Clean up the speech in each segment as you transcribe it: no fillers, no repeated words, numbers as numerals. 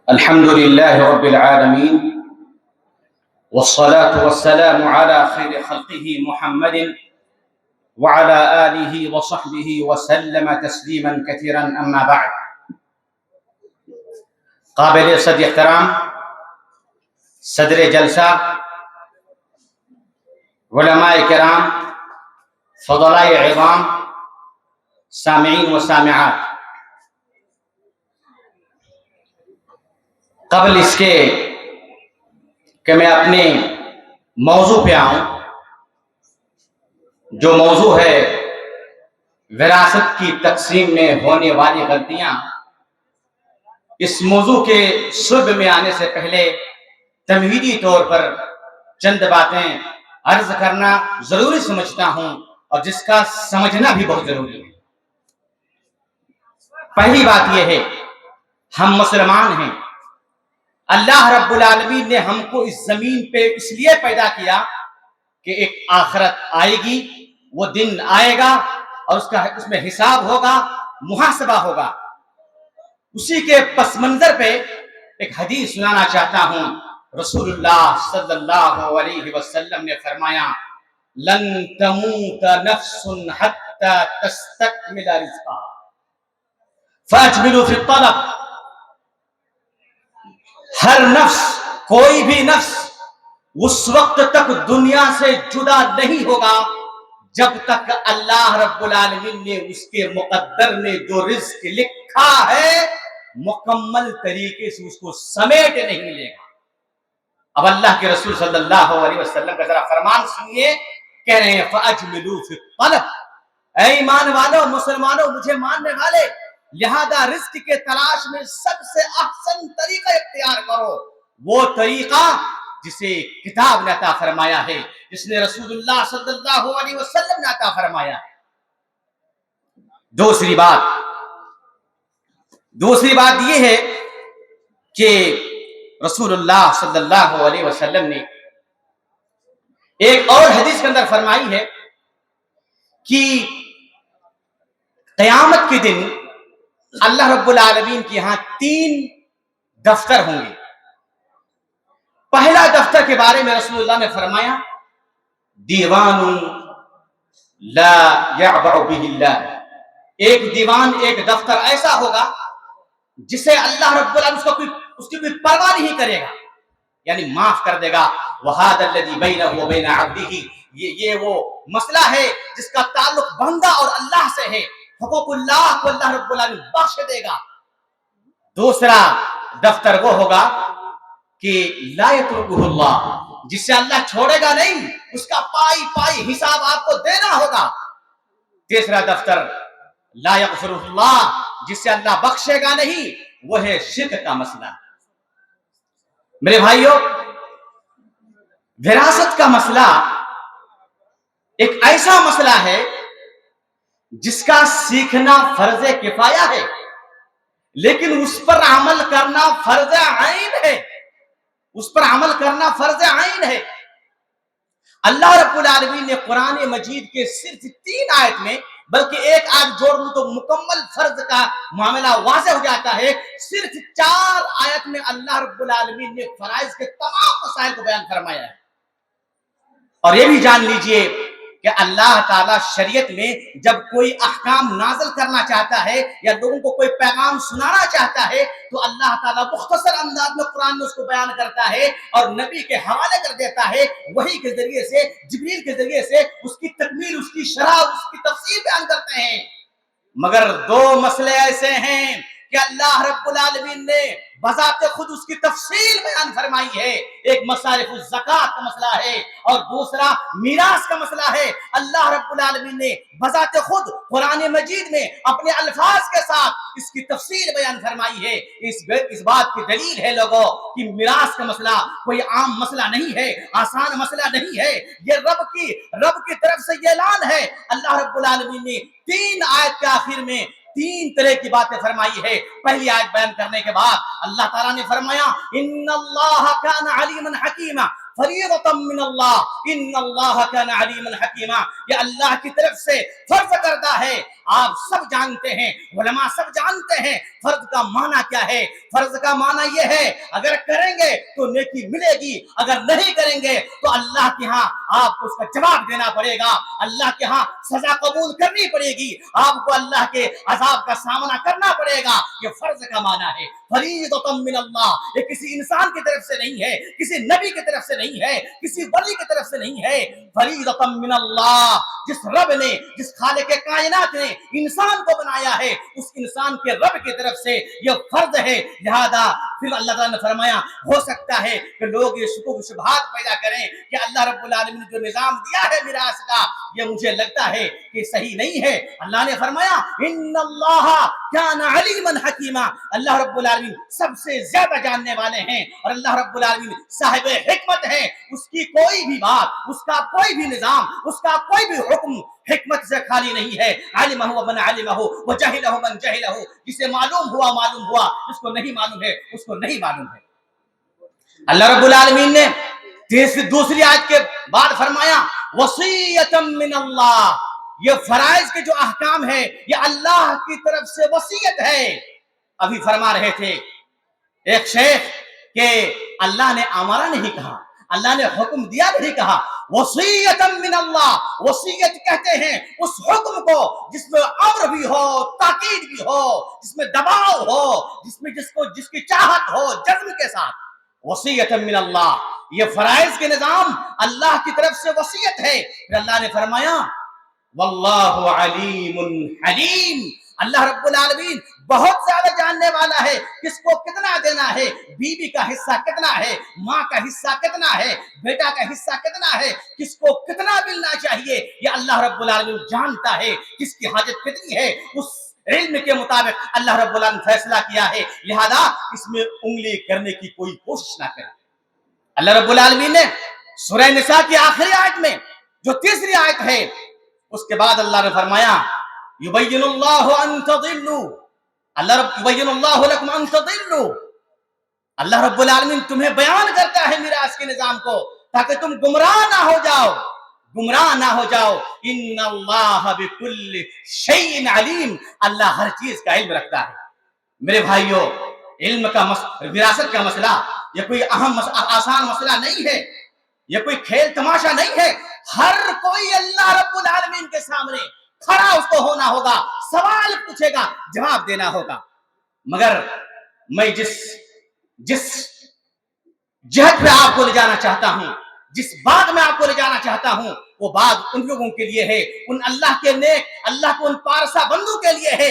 الحمد لله رب العالمين، والصلاة والسلام على خير خلقه محمد وعلى آله وصحبه وسلم تسليما كثيرا. أما بعد. قابل صد احترام صدر جلسہ، علماء کرام، فضلاء عظام، سامعین و سامعات، قبل اس کے کہ میں اپنے موضوع پہ آؤں، جو موضوع ہے وراثت کی تقسیم میں ہونے والی غلطیاں، اس موضوع کے صلب میں آنے سے پہلے تمہیدی طور پر چند باتیں عرض کرنا ضروری سمجھتا ہوں، اور جس کا سمجھنا بھی بہت ضروری ہے. پہلی بات یہ ہے، ہم مسلمان ہیں. اللہ رب العالمین نے ہم کو اس زمین پہ اس لیے پیدا کیا کہ ایک آخرت آئے گی، وہ دن آئے گا اور اس میں حساب ہوگا، محاسبہ ہوگا. اسی کے پس منظر پہ ایک حدیث سنانا چاہتا ہوں. رسول اللہ صلی اللہ علیہ وسلم نے فرمایا، لن تموت نفس حتی تستکمل رزقها فاجملوا فی الطلب. ہر نفس، کوئی بھی نفس اس وقت تک دنیا سے جدا نہیں ہوگا جب تک اللہ رب العالمین نے اس کے مقدر میں جو رزق لکھا ہے مکمل طریقے سے اس کو سمیٹ نہیں لے گا. اب اللہ کے رسول صلی اللہ علیہ وسلم کا ذرا فرمان سنیے. کہہ رہے ہیں فَأَجْمِلُوا فِي الطَّلَبِ. اے ایمان والو، مسلمانوں، مجھے ماننے والے، لہذا رزق کے تلاش میں سب سے احسن طریقہ اختیار کرو، وہ طریقہ جسے کتاب نے عطا فرمایا ہے، جس نے رسول اللہ صلی اللہ علیہ وسلم نے عطا فرمایا ہے. دوسری بات یہ ہے کہ رسول اللہ صلی اللہ علیہ وسلم نے ایک اور حدیث کے اندر فرمائی ہے کہ قیامت کے دن اللہ رب العالمین کے یہاں 3 دفتر ہوں گے. پہلا دفتر کے بارے میں رسول اللہ نے فرمایا، دیوان لا یعبع بہ اللہ. ایک دیوان، ایک دفتر ایسا ہوگا جسے اللہ رب العالمین اس کی کوئی پرواہ نہیں کرے گا، یعنی معاف کر دے گا. وَهَذَا الَّذِي بَيْنَهُ وَبَيْنَ عَبْدِهِ. یہ وہ مسئلہ ہے جس کا تعلق بندہ اور اللہ سے ہے. حقوق اللہ کو اللہ رب العالمین بخش دے گا. دوسرا دفتر وہ ہوگا کہ لا يتركه اللہ، جس سے اللہ چھوڑے گا نہیں، اس کا پائی حساب آپ کو دینا ہوگا. تیسرا دفتر لا يغفر اللہ، جس سے اللہ بخشے گا نہیں، وہ ہے شرک کا مسئلہ. میرے بھائیوں، وراثت کا مسئلہ ایک ایسا مسئلہ ہے جس کا سیکھنا فرض کفایہ ہے، لیکن اس پر عمل کرنا فرض عین ہے. اس پر عمل کرنا فرض عین ہے. اللہ رب العالمین نے قرآن مجید کے صرف 3 آیت میں، بلکہ ایک آیت جوڑ لوں تو مکمل فرض کا معاملہ واضح ہو جاتا ہے. صرف 4 آیت میں اللہ رب العالمین نے فرائض کے تمام مسائل کو بیان فرمایا ہے. اور یہ بھی جان لیجئے کہ اللہ تعالیٰ شریعت میں جب کوئی احکام نازل کرنا چاہتا ہے یا لوگوں کو کوئی پیغام سنانا چاہتا ہے تو اللہ تعالیٰ مختصر انداز میں قرآن میں اس کو بیان کرتا ہے اور نبی کے حوالے کر دیتا ہے. وحی کے ذریعے سے، جبریل کے ذریعے سے اس کی تکمیل، اس کی شرح، اس کی تفصیل بیان کرتے ہیں. مگر 2 مسئلے ایسے ہیں کہ اللہ رب العالمین نے بذات خود اس کی تفصیل بیان فرمائی ہے. ایک مصارف الزکات کا مسئلہ ہے اور دوسرا میراث کا مسئلہ ہے. اللہ رب العالمین نے بذات خود قرآن مجید میں اپنے الفاظ کے ساتھ اس کی تفصیل بیان فرمائی ہے. اس بات کی دلیل ہے لوگوں کہ میراث کا مسئلہ کوئی عام مسئلہ نہیں ہے، آسان مسئلہ نہیں ہے. یہ رب کی طرف سے یہ اعلان ہے. اللہ رب العالمین نے 3 آیت کے آخر میں 3 طرح کی باتیں فرمائی ہے. پہلی آیت بیان کرنے کے بعد اللہ تعالیٰ نے فرمایا، ان اللہ کان علیما حکیما फरीदतम मिन अल्लाह इन्न अल्लाह कान अलीमन हकीमा, ये अल्लाह की तरफ से फर्ज करदा है। आप सब जानते हैं, उलमा सब जानते हैं फर्ज का माना क्या है। फर्ज का माना ये है, अगर करेंगे तो नेकी मिलेगी, अगर नहीं करेंगे तो अल्लाह के यहाँ आपको उसका जवाब देना पड़ेगा, अल्लाह के यहाँ सजा कबूल करनी पड़ेगी, आपको अल्लाह के अजाब का सामना करना पड़ेगा। ये फर्ज का माना है। फरीदतम मिन अल्लाह, ये किसी इंसान की तरफ से नहीं है, किसी नबी की तरफ से नहीं है, किसी वली की तरफ से नहीं है। फरीदतम मिन अल्लाह, जिस रब ने, जिस खालिक कायनात ने इंसान को बनाया है, उस इंसान के रब की तरफ से यह फर्ज है। लिहाजा फिर अल्लाह ताला ने फरमाया, हो सकता है कि लोग ये शुबह शुबहात पैदा करें कि अल्लाह रब्बुल आलमीन ने जो निजाम दिया है मिरास का, ये मुझे लगता है कि सही नहीं है। अल्लाह ने फरमाया, इन्नल्लाह काना अलीमन हकीमा, अल्लाह रब्बुल आलमीन सबसे ज्यादा जानने वाले हैं और अल्लाह रब्बुल आलमीन साहिब हिकमत है। उसकी कोई भी बात, उसका कोई भी निजाम, उसका कोई भी हुक्म हिकमत से खाली नहीं है। अलिमहु मन अलिमहु व जहिलहु मन जहिलहु, जिसे मालूम हुआ, जिसको नहीं मालूम है उसको नहीं मालूम है। अल्लाह रब्बुल आलमीन ने दूसरी आयत के बाद फरमाया, वसीयतम मिन अल्लाह, ये फराइज के जो अहकाम है ये अल्लाह की तरफ से वसीयत है। अभी फरमा रहे थे एक शेख के अल्लाह ने अमारा नहीं कहा, अल्लाह ने हुक्म दिया नहीं कहा। वसीयतम मिन अल्लाह, वसीयत कहते हैं उस हुक्म को जिसमें अम्र भी हो, ताकीद भी हो, जिसमें दबाव हो, जिसमें जिसकी चाहत हो, जज्म के साथ। वसीयतम मिन अल्लाह, ये फराइज के निजाम अल्लाह की तरफ से वसीयत है। फिर अल्लाह ने फरमाया, वल्लाहु अलीमुन हलीम, अल्लाह रब्बुल आलमीन बहुत ज्यादा जानने वाला है किसको कितना देना है, बीवी का हिस्सा कितना है, माँ का हिस्सा कितना है, बेटा का हिस्सा कितना है, किसको कितना मिलना चाहिए, ये अल्लाह रब्बुल आलमीन जानता है। किसकी हाजत कितनी है, उस इल्म के मुताबिक अल्लाह रब्बुल आलमीन फैसला किया है। लिहाजा इसमें उंगली करने की कोई कोशिश ना करें। अल्लाह रब्बुल आलमीन ने सूरह निसा की आखिरी आयत में जो तीसरी आयत है, उसके बाद अल्लाह ने फरमाया, युबय्यिनुल्लाहु अन तदिल्लु, युबय्यिनुल्लाहु लकुम अन तदिल्लु, अल्लाह रब्बुल आलमीन तुम्हें बयान करता है मिरास के निजाम को ताकि तुम गुमराह ना हो जाओ। इन्नल्लाह बिकुल्लि शैइन अलीम, अल्लाह हर चीज का इल्म रखता है। मेरे भाइयों, इल्म का विरासत का मसला ये कोई आसान मसला नहीं है, ये कोई खेल तमाशा नहीं है। हर कोई अल्लाह रब्बुल आलमीन के सामने खड़ा उसको होना होगा, सवाल पूछेगा, जवाब देना होगा। मगर मैं जिस जहत पे आपको ले जाना चाहता हूं, जिस बाग में आपको ले जाना चाहता हूं, वो बाग उन लोगों के लिए है, उन अल्लाह के नेक, अल्लाह के उन पारसा बंदों के लिए है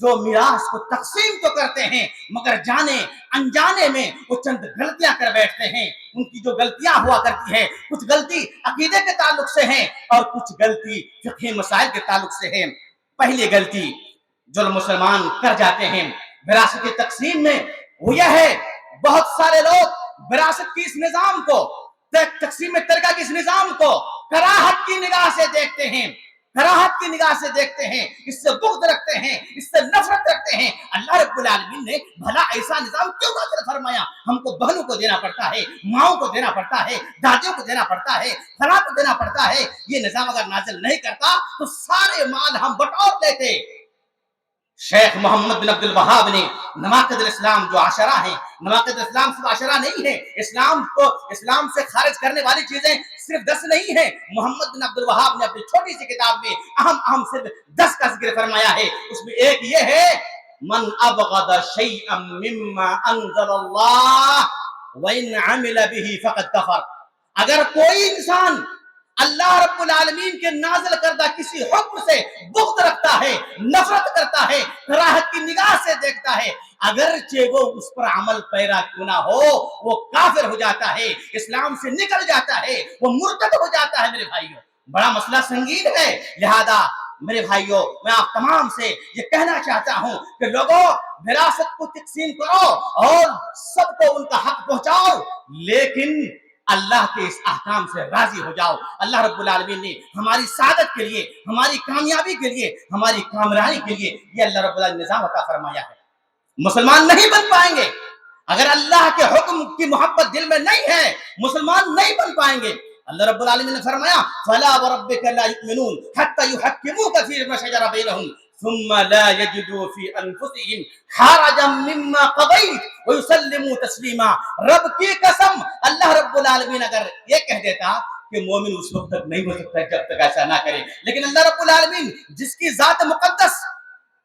जो मिरास को तकसीम तो करते हैं मगर जाने अनजाने में वो चंद गलतियां कर बैठते हैं। उनकी जो गलतियां हुआ करती है, कुछ गलती अकीदे के ताल्लुक से है और कुछ गलती फिक़ही मसाइल के ताल्लुक से है। पहली गलती जो मुसलमान कर जाते हैं विरासत की तकसीम में, वो यह है, बहुत सारे लोग विरासत की इस निजाम को, तकसीम तरका के इस निजाम को कराहत की निगाह से देखते हैं, कराहत की निगाह से देखते हैं, इससे बुग़्ज़ रखते हैं, इससे नफरत रखते हैं। अल्लाह रब्बुल आलमीन ने भला ऐसा निजाम क्यों नाज़िल फरमाया? हमको बहनों को देना पड़ता है, माओं को देना पड़ता है, दादियों को देना पड़ता है, फलां को देना पड़ता है। ये निजाम अगर नाज़िल नहीं करता तो सारे माल हम बटोर लेते। शेख मोहम्मद बिन अब्दुल वहाब ने नवाक़िदुल इस्लाम जो आशरा है, नवाक़िदुल इस्लाम सिर्फ आशरा नहीं है, इस्लाम से खारिज करने वाली चीजें सिर्फ 10 नहीं है। मोहम्मद बिन अब्दुल वहाब ने अपनी छोटी सी किताब में अहम सिर्फ 10 का जिक्र फरमाया है। उसमें एक ये है, मन अबग़द शैअन मिम्मा अंज़लल्लाह व इन अमिल बिही फ़क़द कफ़र, अगर कोई इंसान अल्लाह रब्बुल आलमीन के नाज़िल करदा किसी हुक्म से बुग़्ज़ रखता है, नफरत करता है, कराहत की निगाह से देखता है, अगरचे वो उस पर अमल पैरा क्यों ना हो, वो काफिर हो जाता है, इस्लाम से निकल जाता है, वो मुर्तद हो जाता है। मेरे भाइयों, बड़ा मसला संगीन है। लिहाजा मेरे भाइयों, मैं आप तमाम से ये कहना चाहता हूं कि लोगों, विरासत को तकसीम करो और सबको उनका हक पहुंचाओ, लेकिन अल्लाह के इस अहकाम से राजी हो जाओ। अल्लाह रब्बुल आलमीन ने हमारी सादत के लिए, हमारी कामयाबी के लिए, हमारी कामरानी के लिए ये अल्लाह रब्बुल आलमीन निजाम अता फरमाया है। मुसलमान नहीं बन पाएंगे اگر اللہ کے حکم کی محبت دل میں نہیں ہے مسلمان نہیں بن پائیں گے. اللہ رب العالمین نے فرمایا فلا وربک لا یؤمنون حتی یحکموک فیما شجر بینہم ثم لا یجدوا فی انفسہم حرجا مما قضیت ویسلموا تسلیما. رب کی قسم اللہ رب العالمین اگر یہ کہہ دیتا کہ مومن اس وقت تک نہیں ہو سکتا جب تک ایسا نہ کرے, لیکن اللہ رب العالمین جس کی ذات مقدس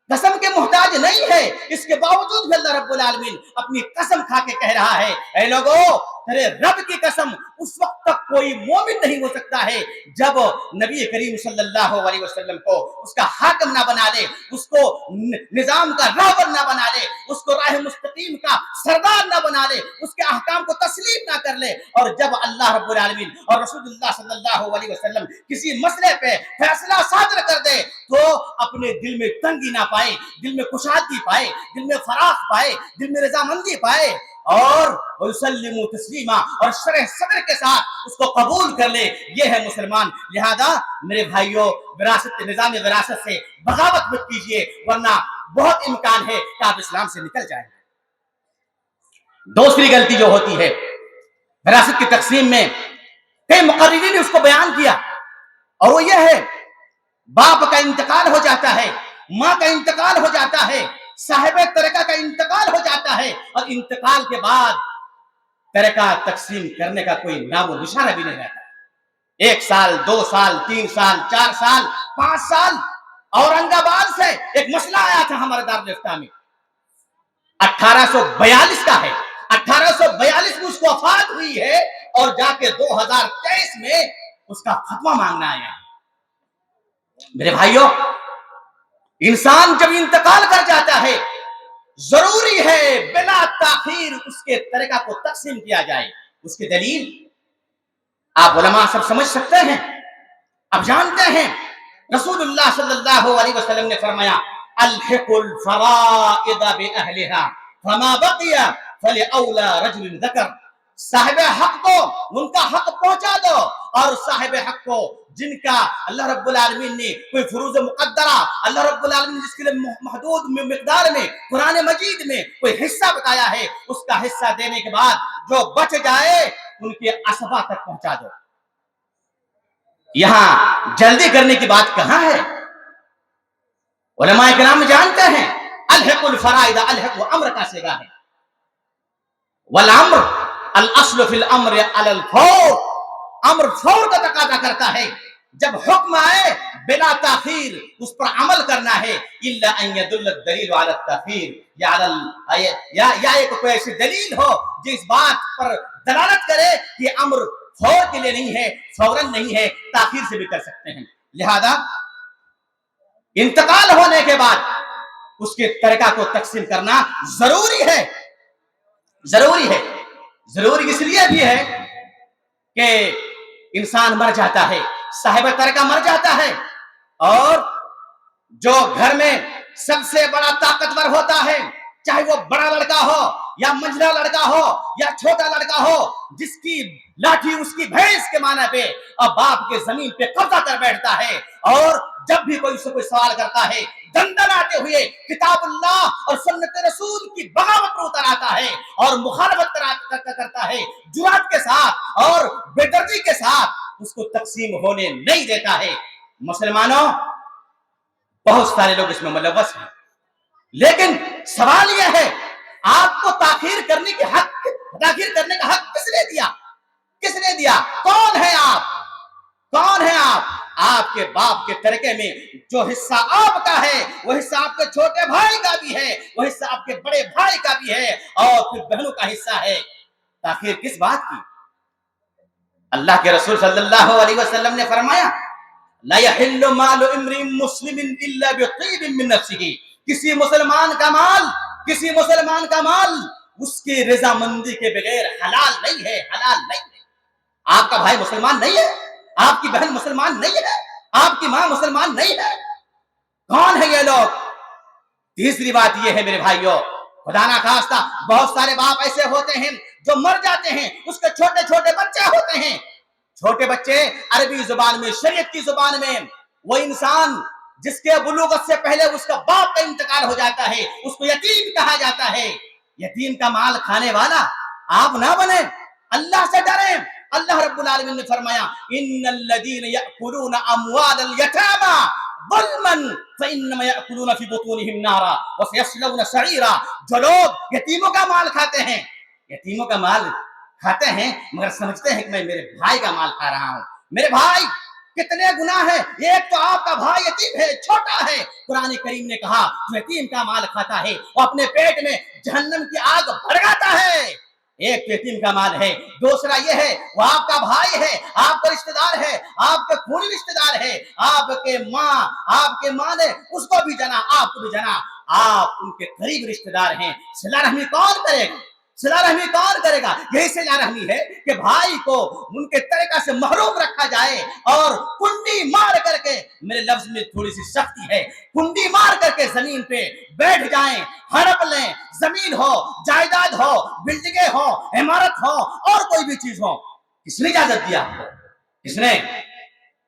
قسم کے محتاج نہیں ہے, اس کے باوجود بھی اللہ رب العالمین اپنی قسم کھا کے کہہ رہا ہے اے لوگو تیرے رب کی قسم اس وقت تک کوئی مومن نہیں ہو سکتا ہے جب نبی کریم صلی اللہ علیہ وسلم کو اس کا حاکم نہ بنا دے, اس کو نظام کا رہبر نہ بنا دے, اس کو راہ مستقیم کا سردار نہ بنا دے, اس کے احکام کو تسلیم نہ کر لے. اور جب اللہ رب العالمین اور رسول اللہ صلی اللہ علیہ وسلم کسی مسئلے پہ فیصلہ صادر کر دے تو اپنے دل میں تنگی نہ پائے, دل میں کشادگی پائے, دل میں فراخ پائے, دل میں رضامندی پائے اور وَيُسَلِّمُوا تسلیما اور شرح صدر کے ساتھ اس کو قبول کر لے. یہ ہے مسلمان. لہذا میرے بھائیوں وراثت نظام وراثت سے بغاوت مت کیجیے ورنہ بہت امکان ہے کہ آپ اسلام سے نکل جائیں. دوسری غلطی جو ہوتی ہے وراثت کی تقسیم میں کئی مقررین نے اس کو بیان کیا اور وہ یہ ہے باپ کا انتقال ہو جاتا ہے, ماں کا انتقال ہو جاتا ہے, صاحب ترکہ کا انتقال ہو جاتا ہے اور انتقال کے بعد ترکہ تقسیم کرنے کا کوئی نام و نشانہ بھی نہیں رہتا. 1 سال 2 سال 3 سال 4 سال 5 سال اورنگ آباد سے ایک مسئلہ آیا تھا ہمارے دارالفتہ میں 1842 کا ہے. 1842 میں اس کو وفات ہوئی ہے اور جا کے 2023 میں اس کا فتویٰ مانگنا آیا. میرے بھائیوں انسان جب انتقال کر جاتا ہے ضروری ہے بلا تاخیر اس کے ترکہ کو تقسیم کیا جائے. اس کی دلیل آپ علماء سب سمجھ سکتے ہیں, اب جانتے ہیں رسول اللہ صلی اللہ علیہ وسلم نے فرمایا الحق الفرائض باہلها فما بقي فلاولى رجل ذکر. صاحب حق کو ان کا حق پہنچا دو اور صاحب حق کو جن کا اللہ رب العالمین نے کوئی فروض مقدرہ اللہ رب العالمین نے جس کے لیے محدود مقدار میں قرآن مجید میں کوئی حصہ بتایا ہے اس کا حصہ دینے کے بعد جو بچ جائے ان کے اسبا تک پہنچا دو. یہاں جلدی کرنے کی بات کہاں ہے؟ علماء کرام جانتے ہیں الحق الفرائض الحق امر کا صیغہ ہے والامر الاصل فی الامر علی الفور. امر فور کا تقاضا کرتا ہے, جب حکم آئے بلا تاخیر اس پر عمل کرنا ہے الا ان يدل الدلیل علی التاخیر یا ایک کوئی ایسی دلیل ہو جو اس بات پر دلالت کرے کہ امر فور کے لیے نہیں ہے, فوراً نہیں ہے, تاخیر سے بھی کر سکتے ہیں. لہذا انتقال ہونے کے بعد اس کے ترکہ کو تقسیم کرنا ضروری ہے. ضروری اس لیے بھی ہے کہ انسان مر جاتا ہے, صاحب ترکہ مر جاتا ہے اور جو گھر میں سب سے بڑا طاقتور ہوتا ہے چاہے وہ بڑا لڑکا ہو یا منجھلا لڑکا ہو یا چھوٹا لڑکا ہو جس کی لاٹھی اس کی بھینس کے معنی پہ اور باپ کے زمین پہ قبضہ کر بیٹھتا ہے اور جب بھی کوئی اس سے کوئی سوال کرتا ہے دندناتے ہوئے کتاب اللہ اور سنت رسول کی بغاوت پر اتر آتا ہے اور مخالفت کرتا ہے جرات کے ساتھ اور بے دردی کے ساتھ اس کو تقسیم ہونے نہیں دیتا ہے. مسلمانوں بہت سارے لوگ اس میں ملوث ہیں, لیکن سوال یہ ہے آپ کو تاخیر کرنے کا حق کس نے دیا؟ کون ہے آپ؟ آپ کے باپ کے ترکے میں جو حصہ آپ کا ہے وہ حصہ آپ کے چھوٹے بھائی کا بھی ہے, وہ حصہ آپ کے بڑے بھائی کا بھی ہے اور پھر بہنوں کا حصہ ہے. تاخیر کس بات کی؟ اللہ کے رسول صلی اللہ علیہ وسلم نے فرمایا لا يحل مال امرئ مسلم الا بطيب من نفسه. کسی مسلمان کا مال اس کی رضامندی کے بغیر حلال نہیں ہے. آپ کا بھائی مسلمان نہیں ہے, آپ کی بہن مسلمان نہیں ہے, آپ کی ماں مسلمان نہیں ہے, کون ہے یہ لوگ؟ تیسری بات یہ ہے میرے بھائیوں, خدا نہ خواستہ بہت سارے باپ ایسے ہوتے ہیں جو مر جاتے ہیں, اس کے چھوٹے چھوٹے بچے ہوتے ہیں, چھوٹے بچے عربی زبان میں شریعت کی زبان میں وہ انسان جس کے بلوغت سے پہلے اس کا باپ کا انتقال ہو جاتا ہے اس کو یتیم کہا جاتا ہے. यतीम का माल खाने वाला आप ना बने, अल्लाह से डरें। अल्लाह रब्बुल आलमीन ने फरमाया इन्नल लदीन यअकुलून अमवालल यतामा ज़ुल्मन फइन्नमा यअकुलून फी बुतूनिहिम नारा व सयस्लौन सईरा। जो लोग यतीमों का माल खाते हैं, यतीमों का माल खाते हैं मगर समझते हैं कि मैं मेरे भाई का माल खा रहा हूं। मेरे भाई कितने गुनाह है, एक तो आपका भाई यतीम है, छोटा है। कुरान करीम ने कहा जो यतीम का माल खाता है वो अपने पेट में जहन्नम की आग भड़काता है। एक तो यतीम का माल है, दूसरा ये है वो आपका भाई है, आपका रिश्तेदार है, आपके खूनी रिश्तेदार है, आपके माँ ने उसको भी जना, आपको भी जना, आप उनके करीब रिश्तेदार हैं। सिला रहमी कौन करेगा, सिला रहमी कौन करेगा? यही सिला रहमी है कि भाई को उनके तरीका से महरूम रखा जाए और कुंडी मार करके, मेरे लफ्ज में थोड़ी सी सख्ती है, कुंडी मार करके जमीन पे बैठ जाएं, हड़प लें, जमीन हो, जायदाद हो, बिल्डिंगें हो, इमारत हो और कोई भी चीज हो। किसने इजाजत दिया आपको? किसने?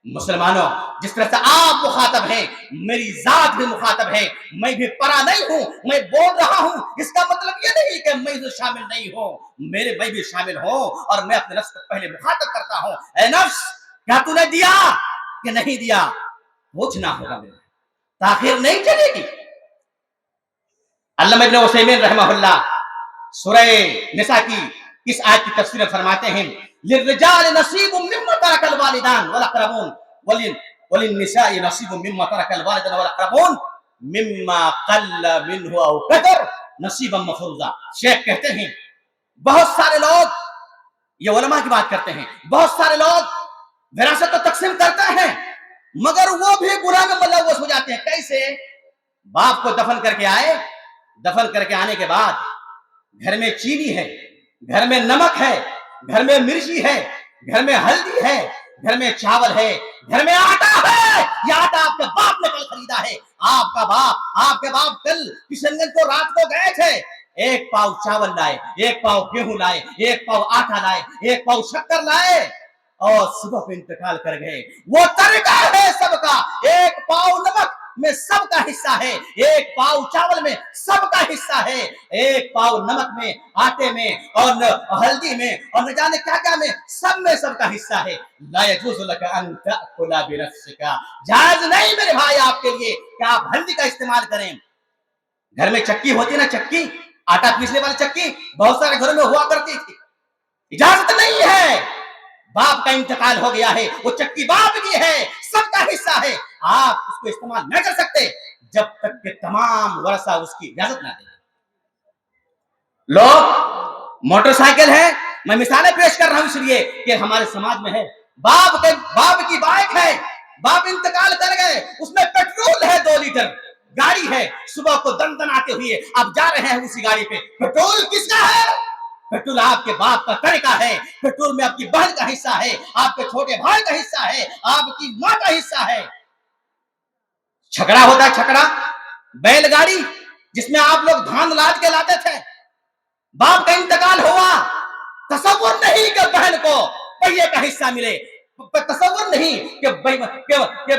मुसलमानों, जिस तरह से आप मुखातब हैं, मेरी जात भी मुखातब है। मैं भी परा नहीं हूं, मैं बोल रहा हूं, इसका मतलब ये नहीं कि मैं तो शामिल नहीं हूं, मैं भी शामिल हूं और मैं अपने नफ्स को पहले मुखातब करता हूं। ए नफ्स, क्या तूने दिया कि नहीं दिया? पूछना होगा, मेरे ताखिर नहीं चलेगी। अल्लामा इब्न उसैमीन रहमहुल्लाह सूरह निसा की इस आयत की तफसीर फरमाते हैं लिर्रिजाल नसीबुम मिम्मा तरकल वालिदान वल अक़रबून वलिन्निसाई नसीबुम मिम्मा तरकल वालिदान वल अक़रबून मिम्मा क़ल्ल मिन्हु औ कतर नसीबन मफ़रूज़ा। शेख कहते हैं बहुत सारे लोग, ये उलमा की बात करते हैं, बहुत सारे लोग विरासत तो तकसीम करते हैं मगर वो भी गुनाह में मुलव्वस हो जाते हैं। कैसे? बाप को दफन करके आए, दफन करके आने के बाद घर में चीनी है, घर में नमक है, घर में मिर्ची है, घर में हल्दी है, घर में चावल है, घर में आटा है। यह आटा आपके बाप ने कल खरीदा है। आपके बाप कल किशनगंज को रात को गए थे, एक पाव चावल लाए, एक पाव गेहूं लाए, एक पाव आटा लाए, एक पाव शक्कर लाए और सुबह पे इंतकाल कर गए। वो तरीका है सबका, एक पाव नमक में सबका हिस्सा है, एक पाव चावल में सबका हिस्सा है, एक पाव नमक में, आटे में और हल्दी में और न जाने क्या क्या में, सब में सबका हिस्सा है। ला यजूज़ु लका अन तअकुला बिनफ्सिका, जायज नहीं मेरे भाई आपके लिए कि आप हल्दी का इस्तेमाल करें। घर में चक्की होती ना, चक्की, आटा पीसने वाली चक्की बहुत सारे घरों में हुआ करती थी, इजाजत नहीं है। बाप का इंतकाल हो गया है, वो चक्की बाप की है, सबका हिस्सा है, आप उसको इस्तेमाल नहीं कर सकते जब तक कि तमाम वरसा उसकी इजाजत ना दे। लोग मोटरसाइकिल है, मैं मिसालें पेश कर रहा हूं इसलिए कि हमारे समाज में है, बाप की बाइक है, बाप इंतकाल कर गए, उसमें पेट्रोल है 2 लीटर, गाड़ी है, सुबह को दनदनाते हुए आप जा रहे हैं उसी गाड़ी पे, पेट्रोल किसका है? पेट्रोल आपके बाप का तरीका है, पेट्रोल में आपकी बहन का हिस्सा है, आपके छोटे भाई का हिस्सा है, आपकी मां का हिस्सा है। छकड़ा होता है, छकड़ा बैलगाड़ी जिसमें आप लोग धान लाद के लाते थे, बाप का इंतकाल हुआ, तसव्वुर नहीं कि बहन को पहिए का हिस्सा मिले, तसव्वुर नहीं कि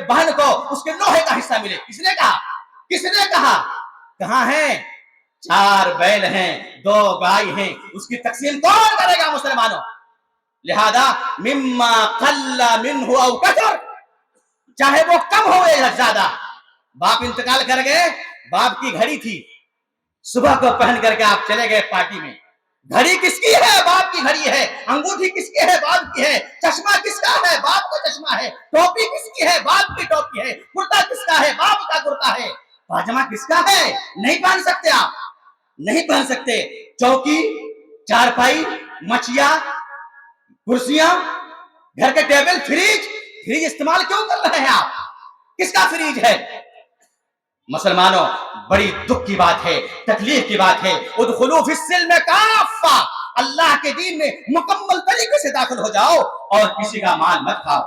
बहन को उसके लोहे का हिस्सा मिले। किसने कहा? किसने कहा? कहां है? 4 बैल हैं, 2 गाय हैं, उसकी तकसीम कौन करेगा मुसलमानों? लिहाजा मिम्मा क़ल्ल मिन्हु औ कतर, चाहे वो कम हो या ज्यादा। बाप इंतकाल कर गए, बाप की घड़ी थी, सुबह को पहन करके आप चले गए पार्टी में, घड़ी किसकी है? बाप की घड़ी है। अंगूठी किसकी है? बाप की है। चश्मा किसका है? बाप का चश्मा है। टोपी किसकी है? बाप की टोपी है। कुर्ता किसका है? बाप का कुर्ता है। पायजामा किसका है? नहीं पहन सकते आप, नहीं पहन सकते। चौकी, चारपाई, मचिया, कुर्सियां, घर के टेबल, फ्रिज इस्तेमाल क्यों कर रहे हैं आप? किसका फ्रिज है? मुसलमानों, बड़ी दुख की बात है, तकलीफ की बात है। उदखुलू फिस्सिल्म काफ़ा, अल्लाह के दीन में मुकम्मल तरीके से दाखिल हो जाओ और किसी का माल मत खाओ।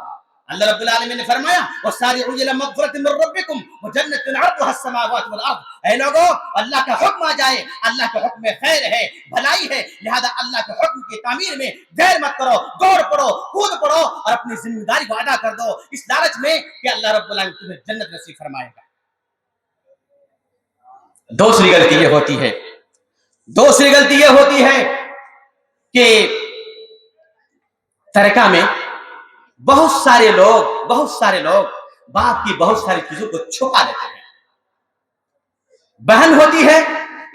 अल्लाह रब्बुल आलमीन ने फरमाया वसारिउ इला मग़फ़िरतिन मिन रब्बिकुम व जन्नतिन अर्दुहा अस्समावातु वल अर्द। ऐ लोगों, अल्लाह का हुक्म आ जाए, अल्लाह के हुक्म में खैर है, भलाई है, लिहाजा अल्लाह के हुक्म की तामीर में देर मत करो, दौड़ पड़ो, कूद पड़ो और अपनी जिम्मेदारी को अदा कर दो इस लालच में कि अल्लाह रब्बुल आलमीन तुम्हें जन्नत नसीब फरमाएगा। दूसरी गलती ये होती है دوسری غلطی یہ ہوتی ہے کہ ترکہ میں بہت سارے لوگ باپ کی بہت ساری چیزوں کو چھپا لیتے ہیں. بہن ہوتی ہے,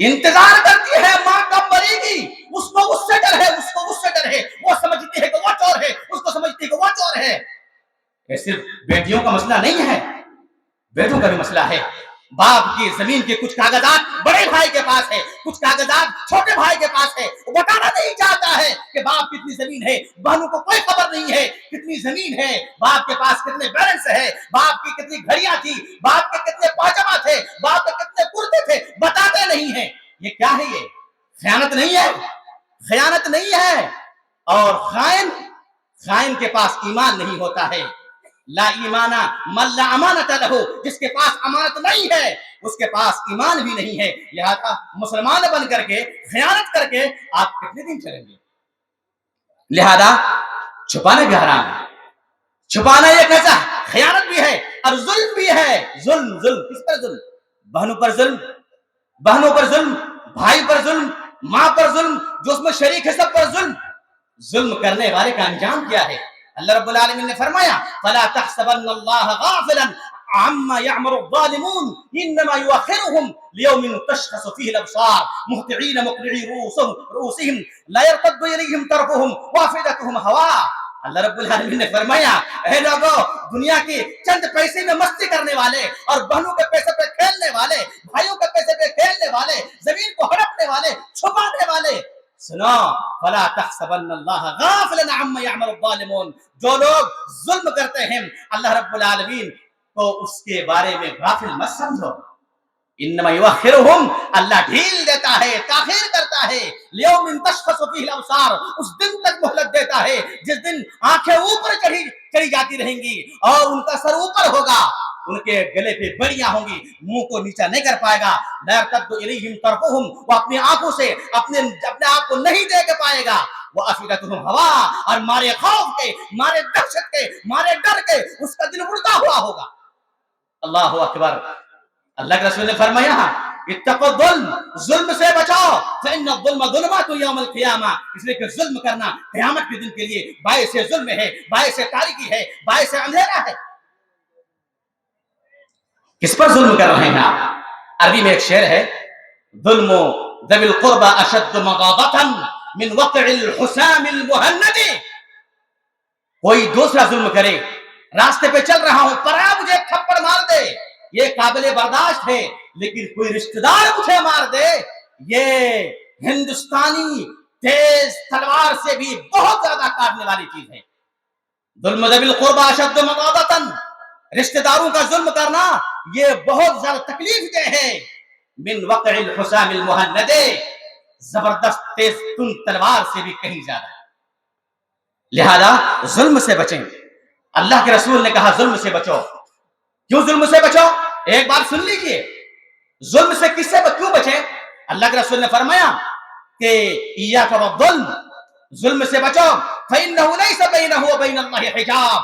انتظار کرتی ہے ماں کب مرے گی, اس کو اس سے ڈر ہے, وہ سمجھتی ہے کہ وہ چور ہے, اس کو سمجھتی ہے کہ وہ چور ہے. یہ صرف بیٹیوں کا مسئلہ نہیں ہے, بیٹوں کا بھی مسئلہ ہے. باپ کی زمین کے کچھ کاغذات بڑے بھائی کے پاس ہے, کچھ کاغذات چھوٹے بھائی کے پاس ہے. وہ بتانا نہیں چاہتا ہے کہ باپ کتنی زمین ہے, بہنوں کو کوئی خبر نہیں ہے کتنی زمین ہے, باپ کے پاس کتنے بیلنس ہے, باپ کی کتنی گھڑیاں تھی, باپ کے کتنے پاجامہ تھے, باپ کے کتنے کرتے تھے, بتاتے نہیں ہیں. یہ کیا ہے؟ یہ خیانت نہیں ہے. اور خائن کے پاس ایمان نہیں ہوتا ہے. لا ایمانہ من لا امانت لہو, جس کے پاس امانت نہیں ہے اس کے پاس ایمان بھی نہیں ہے. لہذا مسلمان بن کر کے خیانت کر کے آپ کتنے دن چلیں گے؟ لہذا چھپانا بھی حرام ہے. چھپانا یہ کیسا خیانت بھی ہے اور ظلم بھی ہے. ظلم کس پر ظلم؟ بہنوں پر ظلم, بھائی پر ظلم, ماں پر ظلم, جو اس میں شریک ہے سب پر ظلم. ظلم کرنے والے کا انجام کیا ہے؟ اللہ رب العالمین نے فرمایا فلا تحسبن اللہ غافلا عما يعمل الظالمون انما يؤخرهم ليوم تشخص فيه الابصار مهطعين مقنعي رؤوسهم لا يرتد اليهم طرفهم وافئدتهم هواء. اللہ رب العالمین نے فرمایا اے لوگو, دنیا کی چند پیسے میں مستی کرنے والے اور بہنوں کے پیسے پہ کھیلنے والے, بھائیوں کے پیسے پہ کھیلنے والے, زمین کو ہڑپنے والے, چھپانے والے, سنو فلا تحسبن اللہ غافلا عما يعمل الظالمون, جو لوگ ظلم کرتے ہیں اللہ رب العالمین کو اس کے بارے میں غافل مت سمجھو. انما یؤخرهم, اللہ ڈھیل دیتا ہے, تاخیر کرتا ہے, لیوم تشخص فیہ الابصار, اس دن تک مہلت دیتا ہے جس دن آنکھیں اوپر چڑھی جاتی رہیں گی اور ان کا سر اوپر ہوگا, ان کے گلے پہ بڑیاں ہوں گی, منہ کو نیچا نہیں کر پائے گا. لا يرتد الیہم طرفهم, وہ اپنی آنکھوں سے اپنے آپ کو نہیں دیکھ پائے گا. وافئدتهم ہوا, اور مارے خوف کے, مارے دہشت کے, مارے ڈر کے اس کا دل اڑتا ہوا ہوگا. اللہ اکبر. اللہ کے رسول نے فرمایا اتقوا الظلم, ظلم سے بچاؤ, فإن الظلم ظلمات یوم القیامہ, اس لیے کہ ظلم کرنا قیامت کے دن کے لیے باعث ظلم ہے, باعث تاریکی ہے, باعث اندھیرا ہے. کس پر ظلم کر رہے ہیں آپ؟ عربی میں ایک شعر ہے ظلم ذوی القربى اشد مغاضة من وقع الحسام المہند. کوئی دوسرا ظلم کرے, راستے پہ چل رہا ہوں, پرایا مجھے تھپڑ مار دے, یہ قابل برداشت ہے, لیکن کوئی رشتہ دار مجھے مار دے, یہ ہندوستانی تیز تلوار سے بھی بہت زیادہ کاٹنے والی چیز ہے. ظلم ذوی القربى اشد مغاضة, رشتہ داروں کا ظلم کرنا یہ بہت زیادہ تکلیف دہ ہے. من وقع الحسام المہند, زبردست تیز تن تلوار سے بھی کہیں زیادہ. لہذا ظلم سے بچیں. اللہ کے رسول نے کہا ظلم سے بچو. کیوں ظلم سے بچو؟ ایک بار سن لیجئے, ظلم سے کس سے کیوں بچیں؟ اللہ کے رسول نے فرمایا کہ ایاک والظلم, ظلم سے بچو, فإنه ليس بينه وبين الله حجاب.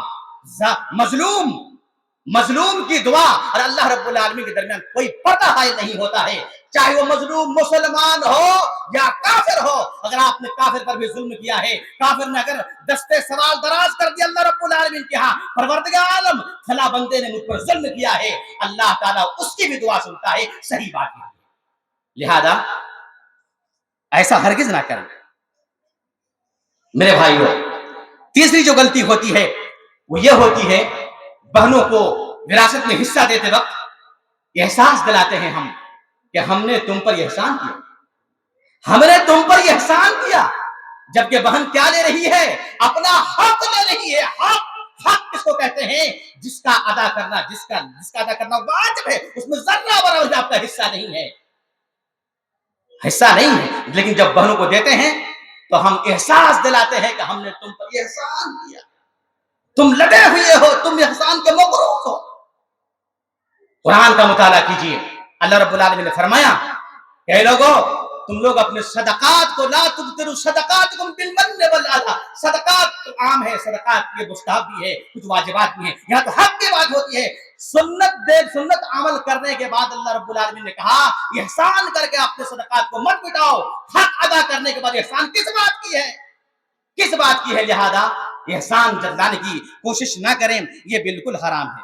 مظلوم کی دعا اور اللہ رب العالمین کے درمیان کوئی پردہ حائل نہیں ہوتا ہے, چاہے وہ مظلوم مسلمان ہو یا کافر ہو. اگر آپ نے کافر پر بھی ظلم کیا ہے, کافر نے اگر دستے سوال دراز کر دیا اللہ رب العالمین کے ہاں, پروردگار عالم فلاں بندے نے مجھ پر ظلم کیا ہے, اللہ تعالیٰ اس کی بھی دعا سنتا ہے. صحیح بات ہے. لہذا ایسا ہرگز نہ کریں میرے بھائیو. تیسری جو غلطی ہوتی ہے وہ یہ ہوتی ہے, بہنوں کو وراثت میں حصہ دیتے وقت احساس دلاتے ہیں ہم کہ ہم نے تم پر احسان کیا, ہم نے تم پر احسان کیا, جبکہ بہن کیا لے رہی ہے؟ اپنا حق لے رہی ہے. حق کس کو کہتے ہیں؟ جس کا ادا کرنا واجب ہے, اس میں ذرہ برابر آپ کا حصہ نہیں ہے. لیکن جب بہنوں کو دیتے ہیں تو ہم احساس دلاتے ہیں کہ ہم نے تم پر احسان کیا, تم لگے ہوئے ہو, تم احسان کے مغروق ہو. قرآن کا مطالعہ کیجیے. اللہ رب العالمین نے فرمایا کہ لوگوں, تم لوگ اپنے صدقات کو لا تبطلوا صدقاتکم بالمن والأذى. صدقات عام ہے, صدقات یہ مستحب بھی ہے, کچھ واجبات بھی ہیں, یہاں تو حق کی بات ہوتی ہے. सुन्नत अमल करने के बाद अल्लाह रब्बुल आलमीन ने कहा एहसान करके अपने सदकात को मत मिटाओ। हक अदा करने के बाद एहसान किस बात की है, किस बात की है? लिहाजा एहसान जताने की कोशिश ना करें, ये बिल्कुल हराम है।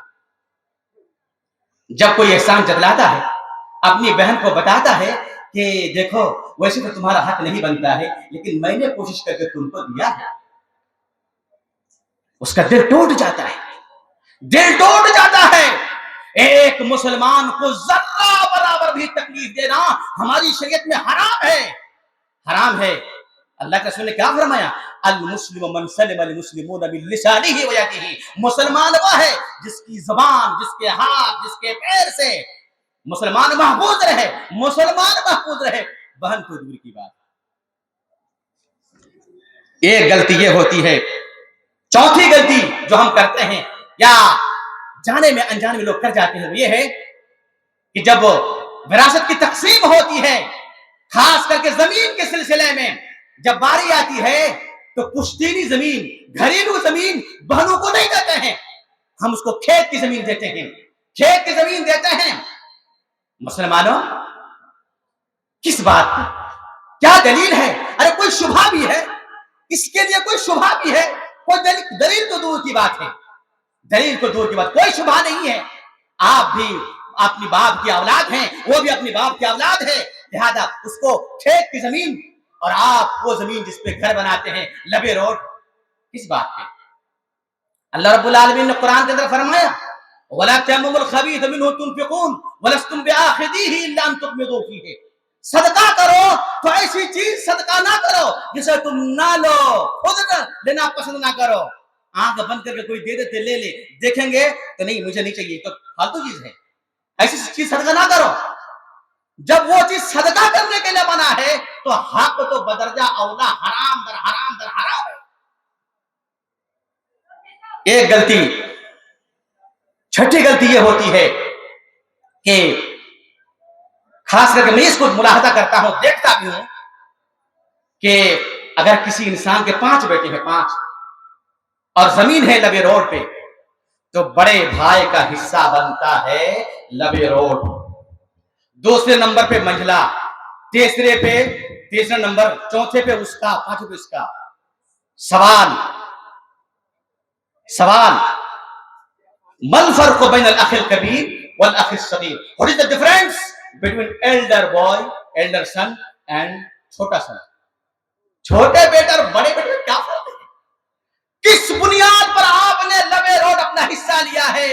जब कोई एहसान जतलाता है, अपनी बहन को बताता है कि देखो वैसे तो तुम्हारा हक नहीं बनता है, लेकिन मैंने कोशिश करके तुमको दिया है, उसका दिल टूट जाता है, दिल टूट जाता है। एक मुसलमान को जर्रा बराबर भी तकलीफ देना हमारी शरीयत में हराम है, हराम है। अल्लाह के रसूल ने क्या फरमाया? अल मुस्लिम मन सलिम अल मुस्लिमून मिन लिसानिही व यदिही, मुसलमान वो है जिसकी जुबान, जिसके हाथ, जिसके पैर से मुसलमान महफूज रहे, मुसलमान महफूज रहे, बहन तो दूर की बात। एक गलती ये होती है। चौथी गलती जो हम करते हैं या जाने में अनजाने में लोग कर जाते हैं वो ये है कि जब विरासत की तकसीम होती है, खास करके जमीन के सिलसिले में जब बारी आती है, तो पुश्तीनी जमीन, घरेलू जमीन बहनों को नहीं देते हैं, हम उसको खेत की जमीन देते हैं, खेत की जमीन देते हैं। मुसलमानों, किस बात पर, क्या दलील है? अरे कोई शुभा भी है, इसके लिए कोई शुभा भी है, कोई दलील तो दूर की बात है, दलील को दूर की बात, कोई शुभा नहीं है। आप भी अपनी बाप की औलाद हैं, वो भी अपनी बाप की औलाद है, लिहाजा उसको खेत की जमीन और आप वो जमीन जिस पे घर बनाते हैं लबे रोड, किस बात पे? अल्लाह रब्बुल आलमीन ने कुरान के अंदर फरमाया वला तयम्मुमुल खबीथ मिन्हु तुनफिकून वलस्तुम बिआखिदिही इल्ला अन तुगमिदू फीही, सदका करो तो ऐसी चीज सदका ना करो जिसे तुम ना लो, खुद लेना पसंद ना करो। आंख बंद करके कोई दे देते ले ले, देखेंगे तो नहीं मुझे नहीं चाहिए, तो फालतू चीज है, ऐसी चीज सदका ना करो। जब वो चीज सदका करने के लिए बना है तो हक तो बदरजा औला हराम दर हराम दर हराम है। एक गलती, छठी गलती ये होती है कि खास करके मैं इसको मुलाहजा करता हूं, देखता भी हूं कि अगर किसी इंसान के 5 बेटे हैं, 5, और जमीन है लबे रोड पे, तो बड़े भाई का हिस्सा बनता है लबे रोड, दूसरे नंबर पे मंझला, तीसरे नंबर, चौथे पे उसका, पांचवें पे उसका। सवाल मल फर्क बैन अल अखिल कबीर वल अखिल सगीर, what is the difference between elder boy, elder son and छोटा सन? छोटे बेटे और बड़े बेटे में क्या फर्क है? किस बुनियाद पर आपने लबे रोड अपना हिस्सा लिया है?